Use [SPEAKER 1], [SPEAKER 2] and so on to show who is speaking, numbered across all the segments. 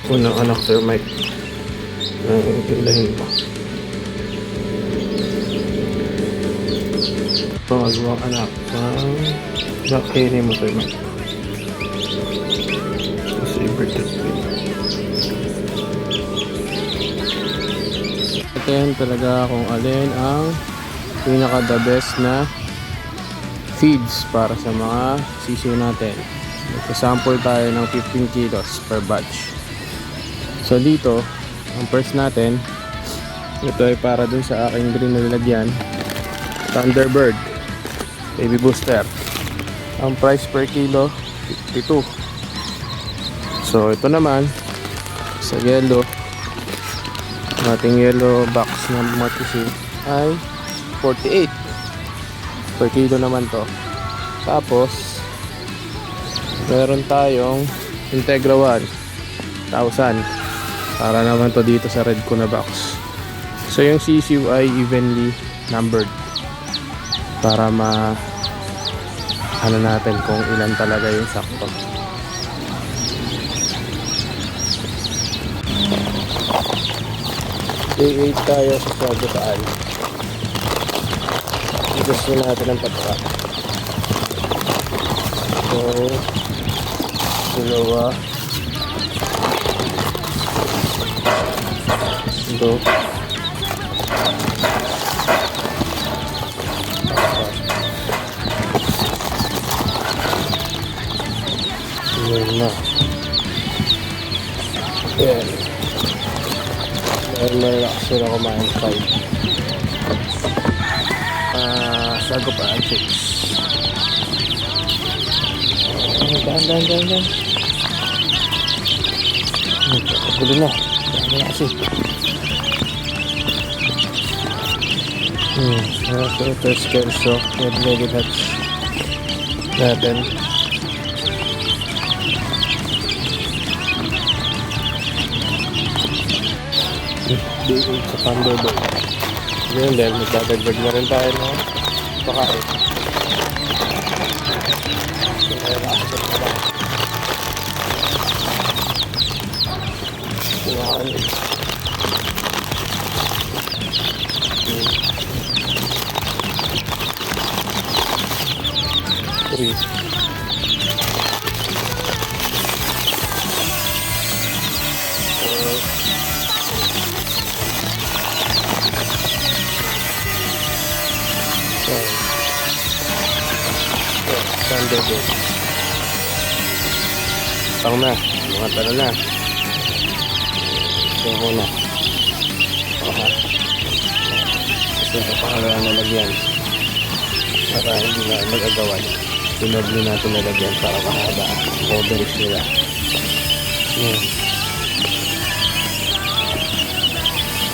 [SPEAKER 1] Unang anak termite. Ilahin mo. Pangalawang anak ng black hairy mo termite. Saber tooth. Atin talaga kung alin ang pinaka the best na feeds para sa mga sisiw natin. Magsasample tayo ng 15 kilos per batch. So dito, ang first natin, ito ay para dun sa aking green na lalagyan, Thunderbird Baby Booster. Ang price per kilo 52. So ito naman sa yellow, ating yellow box na matisi ay 48 per kilo naman to. Tapos meron tayong Integra 1,000 para naman to dito sa red ko na box. So yung sisiw ay evenly numbered para ano natin kung ilan talaga yung sakto. Day 8 tayo sa sagutaan. Gusto natin ang pataka. So dalawa, ito, yun na. Yan. Dahil malakas sila kumain 5. Sago pa ang 6. Dan. Gulo na. Dami na kasi. Ito skelso. Red-legged hatch natin. Day 8 sa Thunderbird. Ngayon din, magdadagdag na rin tayo ng pakain. Three. Thunderbird. Tang na, mga tala na. Ito ko na. Ito sa pangalawang nalagyan. Para hindi na mag-agawan. Pinagli natin nalagyan para mahaba. Coverage nila. Yan.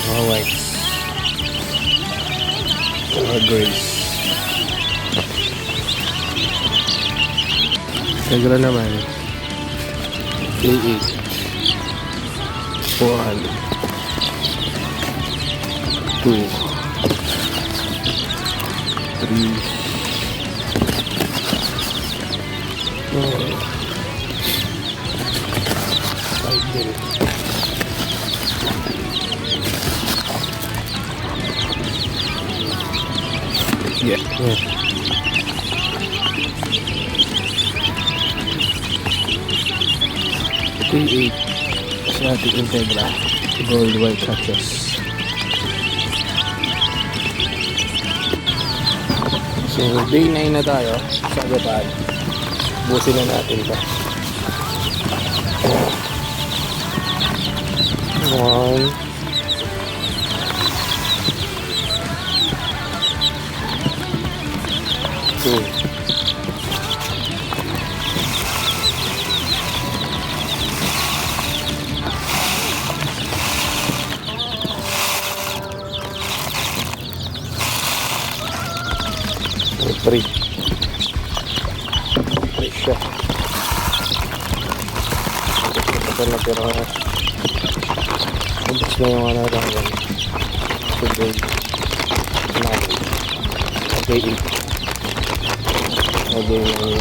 [SPEAKER 1] Mga whites. Mga grays. Integra naman. A8. 400. 2. 3. 4. 5 din. Yeah. A8 sa ating Integra Gold White Hatches. So day 9 na tayo sa agapad. Busin na natin ito. 1 2 3 siya. Ito na pero ubos na yung ano lang yan. Today 9. Okay, 8. Okay, 9.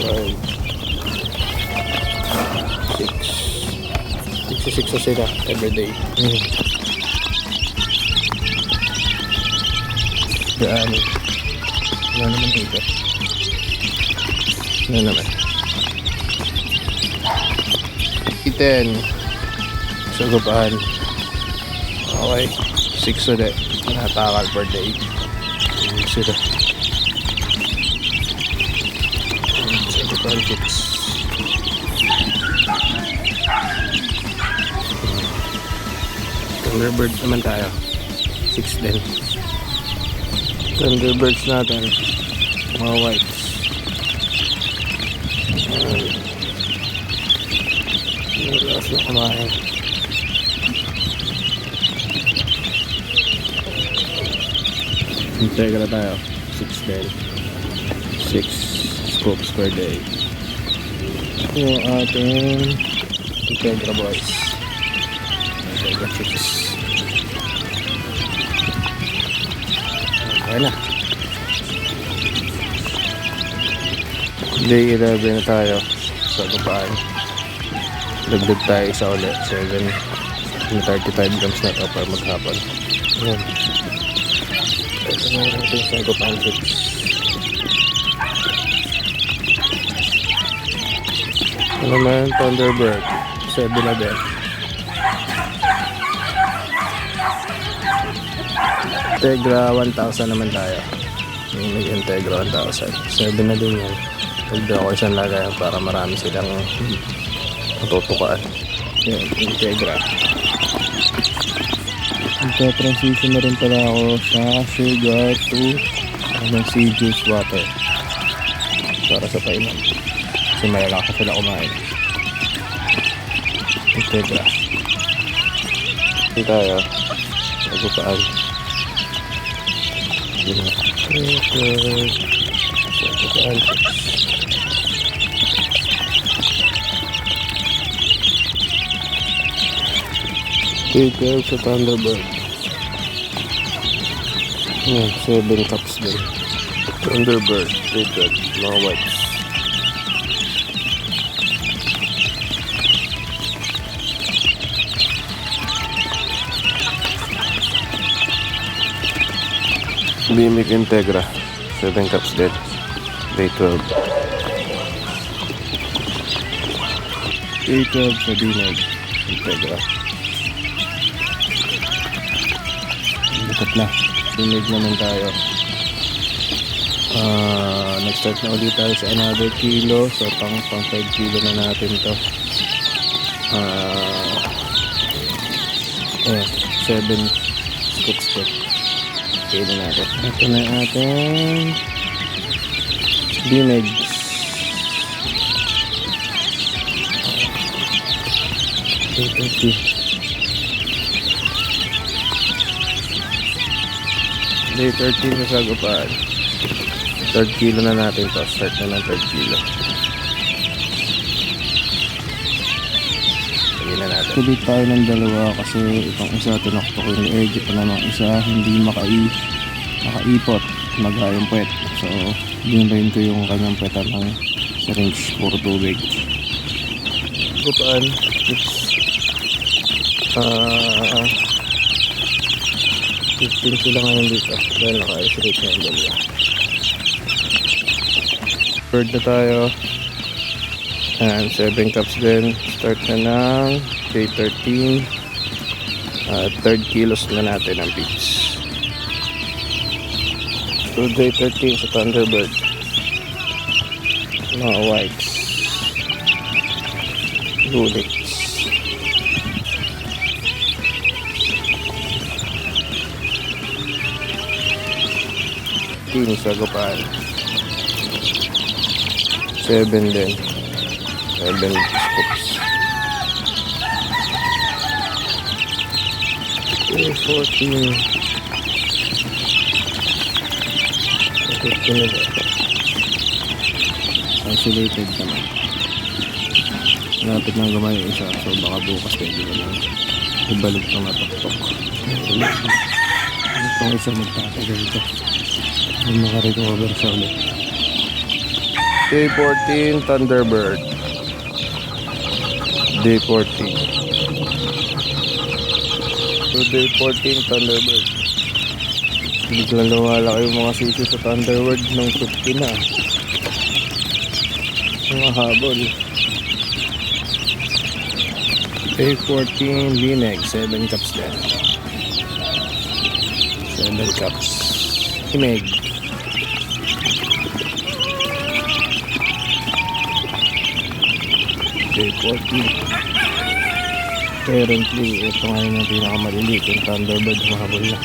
[SPEAKER 1] 5, 6. 66 na sila everyday. Daan. Ano naman dito? Ano naman? 10. Sagupaan. Okay. 6 ulit. Natakal per day. Sila. Sagupaan 6. Thunderbird naman tayo. 6 din. Thunderbirds natin. Mga whites. Lakas na kumain. Hintay ka na tayo. 6 din. 6 scopes per day. Yung ating Integra boys. Integra chicks. Okay na. Day 11 na tayo sa Gupaan. Dagdag tayo isa ulit. 7. 35 grams na ito para maghapon. Ayan. Ito na natin sa Gupaan 6. Ano naman? Thunderbird. 7 na din. Integra 1,000 naman tayo. May Integra 1,000. 7 na din yan. Pagda ko isang lagayan para marami silang matutukaan. Yan, Integra. Transition na rin pala ako sa sugar to sea juice water para sa painom. Kasi malalakas sila kumain. Integra. Ito tayo. Nagupaan. Take care sa Thunderbird. Yan, 7 cups din. Thunderbird, rated, mga whites. Bimic Integra, 7 cups din. Day 12. Day 12 sa Binag. Integra. Lipat na. Binag naman tayo. Nag-start na ulit tayo sa another kilo. So pang 5 kilo na natin to. 7 scoops to. Okay na natin. Ito na yung ating Binag. Day 13 sa Sagupaan. 3rd kilo na natin to. Start na ng 3rd kilo. Sige na natin. Tulit tayo ng dalawa kasi itong isa tinakto ko yung edge pa namang isa hindi makaipot maghayong puwet. So dinrain ko yung kanyang puwetan ng syringe puro tubig. Sagupaan. It's 15 sila ngayon dito dahil naka-isolate na yung dalawa. Bird na tayo and 7 cups din. Start na ng day 13. 3rd kilos na natin ang feeds. So day 13 sa Thunderbird, mga whites, lunix. Sagupaan 7 din, 7 scoops. 14 15 na din. Isolated naman. Napit ng gamay yung isa, so baka bukas pwede ko lang ibalik ng nataktok. Itong isa magtatagal ito ay makarecover siya ulit. Day 14 Thunderbird. Day 14. So day 14 Thunderbird. Biglang lumalaki yung mga sisi sa Thunderbird ng 50 na. Mga habol. Day 14 Binag. 7 cups din. 7 cups. Imeg. Day 14. Currently, ito ngayon yung pinakamaliliit yung Thunderbird, mahabol na.